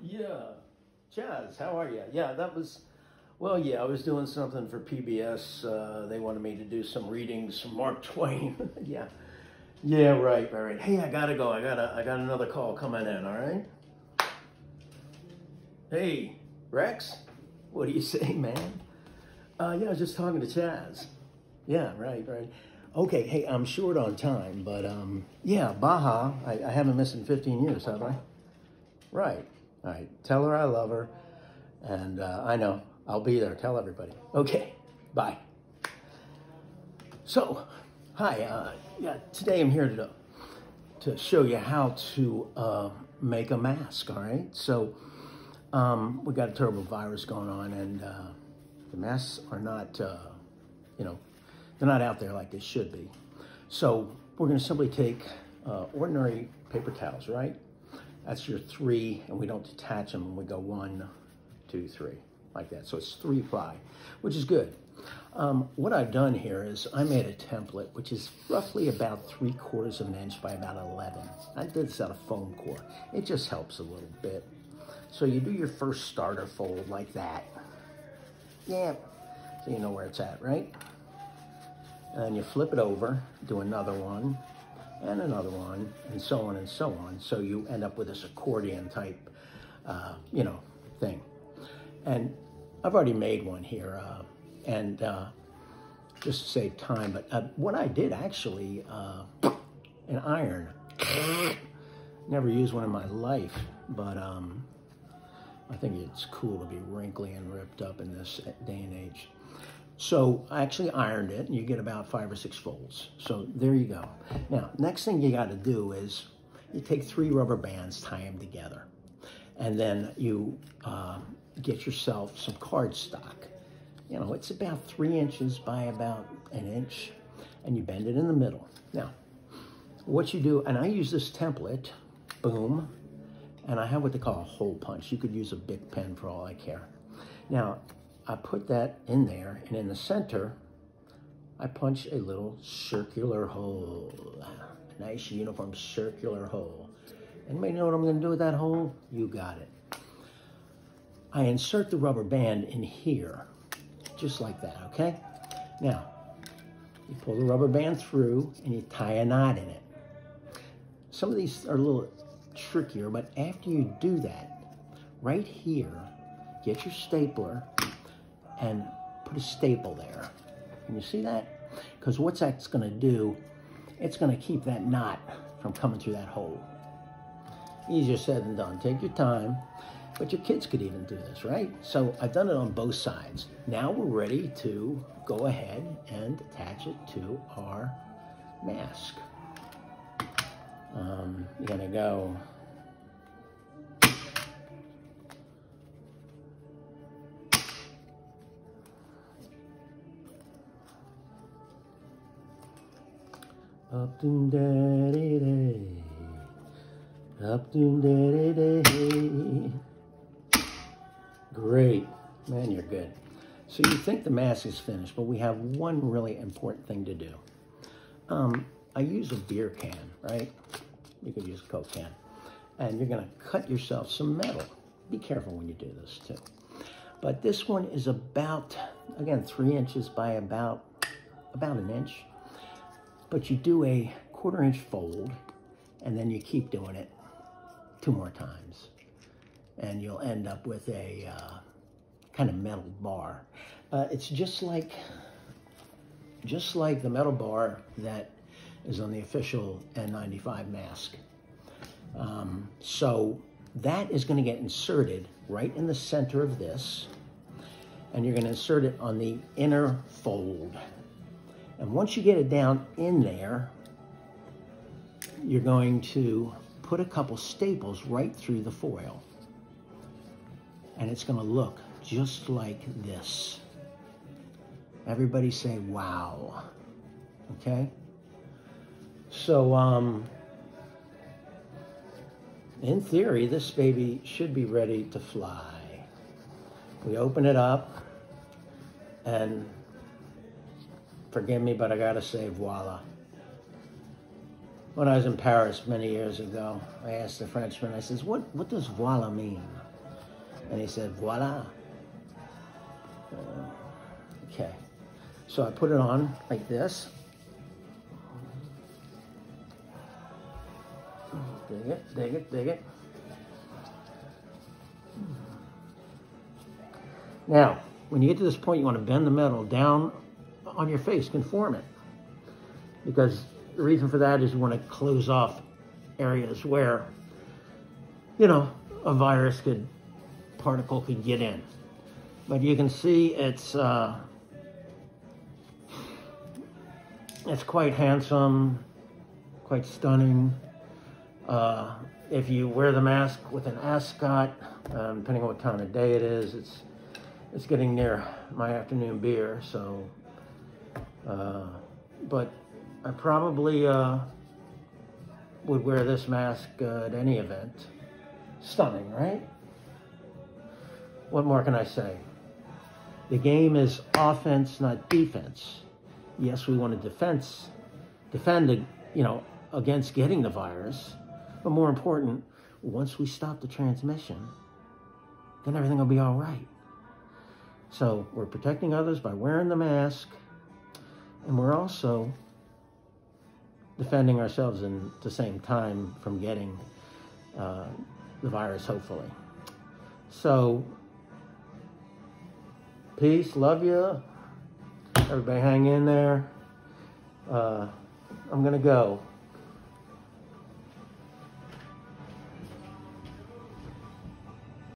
Yeah, Chaz, how are you? Yeah, that was, well, yeah, I was doing something for PBS. They wanted me to do some readings from Mark Twain. Yeah, yeah, right. Hey, I gotta go. I got another call coming in. All right. Hey, Rex, what do you say, man? Yeah, I was just talking to Chaz. Yeah, right. Okay, hey, I'm short on time, but yeah, Baja. I haven't missed in 15 years, have I? Right. All right. Tell her I love her. And I know. I'll be there. Tell everybody. Okay. Bye. So, hi. Yeah, today I'm here to show you how to make a mask, all right? So, we got a terrible virus going on, and the masks are not, you know, they're not out there like they should be. So, we're going to simply take ordinary paper towels, right? That's your three, and we don't detach them. We go 1, 2, 3, like that. So it's 3 ply, which is good. What I've done here is I made a template, which is roughly about 3/4 of an inch by about 11. I did this out of foam core. It just helps a little bit. So you do your first starter fold like that. Yeah, so you know where it's at, right? And you flip it over, do another one, and another one, and so on and so on. So you end up with this accordion type, you know, thing. And I've already made one here, and just to save time. But what I did actually, an iron. Never used one in my life, but I think it's cool to be wrinkly and ripped up in this day and age. So I actually ironed it, and you get about 5 or 6 folds. So there you go. Now, next thing you got to do is you take 3 rubber bands, tie them together, and then you get yourself some cardstock. You know, it's about 3 inches by about 1 inch, and you bend it in the middle. Now, what you do, and I use this template, boom, and I have what they call a hole punch. You could use a big pen for all I care. Now, I put that in there, and in the center, I punch a little circular hole. A nice uniform circular hole. Anybody know what I'm gonna do with that hole? You got it. I insert the rubber band in here, just like that, okay? Now, you pull the rubber band through, and you tie a knot in it. Some of these are a little trickier, but after you do that, right here, get your stapler, and put a staple there. Can you see that? Because what that's going to do, it's going to keep that knot from coming through that hole. Easier said than done. Take your time, but your kids could even do this, right? So I've done it on both sides. Now we're ready to go ahead and attach it to our mask. You're going to go up doom daddy day, up doom daddy day. Great, man, you're good. So you think the mask is finished, but we have one really important thing to do. I use a beer can, right? You could use a Coke can, and you're gonna cut yourself some metal. Be careful when you do this too. But this one is about, again, 3 inches by about 1 inch. But you do a 1/4 inch fold, and then you keep doing it 2 more times. And you'll end up with a kind of metal bar. It's just like the metal bar that is on the official N95 mask. So that is going to get inserted right in the center of this, and you're going to insert it on the inner fold. And once you get it down in there, you're going to put a couple staples right through the foil. And it's going to look just like this. Everybody say, wow. Okay? So, in theory, this baby should be ready to fly. We open it up, and forgive me, but I gotta say, voila. When I was in Paris many years ago, I asked the Frenchman, I says, what does voila mean? And he said, voila. Okay. So I put it on like this. Dig it, dig it, dig it. Now, when you get to this point, you want to bend the metal down on your face, conform it. Because the reason for that is you want to close off areas where, you know, a virus particle could get in. But you can see it's quite handsome, quite stunning. If you wear the mask with an ascot, depending on what time of day it is, it's getting near my afternoon beer, so, but I probably would wear this mask at any event. Stunning, right? What more can I say? The game is offense, not defense. Yes, we want to defend, you know, against getting the virus, but more important, once we stop the transmission, then everything will be all right. So we're protecting others by wearing the mask, and we're also defending ourselves at the same time from getting the virus, hopefully. So, peace, love you. Everybody hang in there. I'm gonna go.